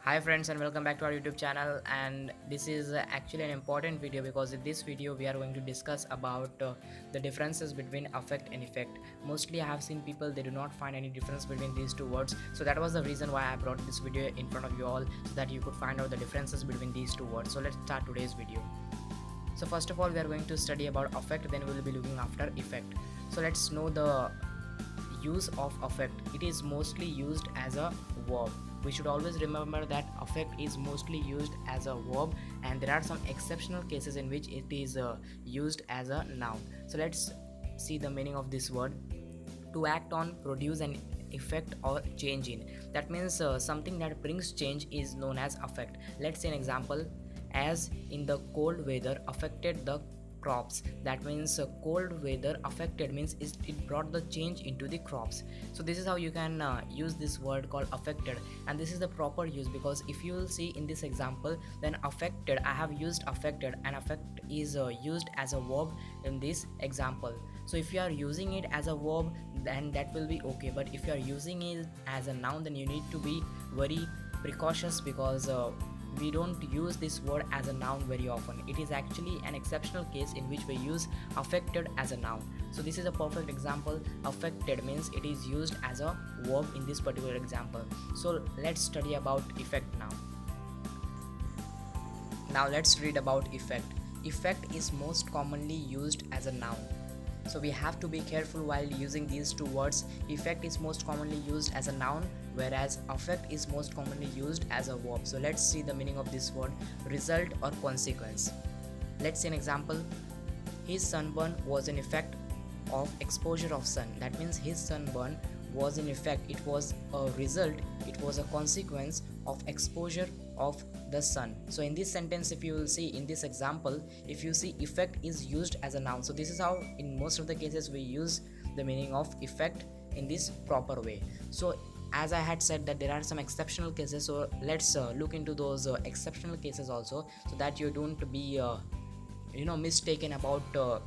Hi friends, and welcome back to our YouTube channel. And this is actually an important video because in this video we are going to discuss about the differences between affect and effect. Mostly I have seen people, they do not find any difference between these two words, so that was the reason why I brought this video in front of you all, so that you could find out the differences between these two words. So let's start today's video. So first of all, we are going to study about affect, then we will be looking after effect. So let's know the use of affect. It is mostly used as a verb. We should always remember that affect is mostly used as a verb, and there are some exceptional cases in which it is used as a noun. So let's see the meaning of this word. To act on, produce an effect or change in. That means something that brings change is known as affect. Let's say an example. As in the cold weather affected the crops. That means cold weather affected means it brought the change into the crops. So this is how you can use this word called affected, and this is the proper use, because if you will see in this example, then affected, I have used affected, and affect is used as a verb in this example. So if you are using it as a verb, then that will be okay, but if you are using it as a noun, then you need to be very precautious, because we don't use this word as a noun very often. It is actually an exceptional case in which we use affected as a noun. So this is a perfect example. Affected means it is used as a verb in this particular example. So let's study about effect now. Now let's read about effect. Effect is most commonly used as a noun. So we have to be careful while using these two words. Effect is most commonly used as a noun, whereas affect is most commonly used as a verb. So let's see the meaning of this word: result or consequence. Let's see an example. His sunburn was an effect of exposure of sun. That means his sunburn was in effect, it was a result, it was a consequence of exposure of the sun. So in this sentence, if you will see in this example, if you see, effect is used as a noun. So this is how in most of the cases we use the meaning of effect in this proper way. So as I had said that there are some exceptional cases, so let's look into those exceptional cases also, so that you don't be mistaken about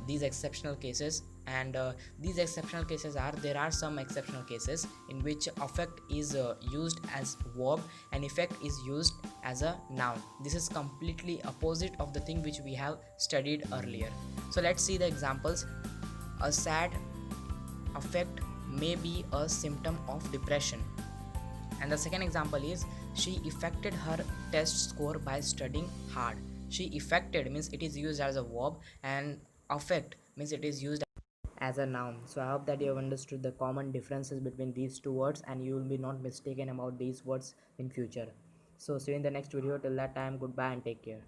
these exceptional cases. And these exceptional cases are, there are some exceptional cases in which affect is used as verb and effect is used as a noun. This is completely opposite of the thing which we have studied earlier. So let's see the examples. A sad affect may be a symptom of depression. And the second example is, she affected her test score by studying hard. She affected means it is used as a verb, and affect means it is used as a noun. So I hope that you have understood the common differences between these two words, and you will be not mistaken about these words in future. So see you in the next video. Till that time, goodbye and take care.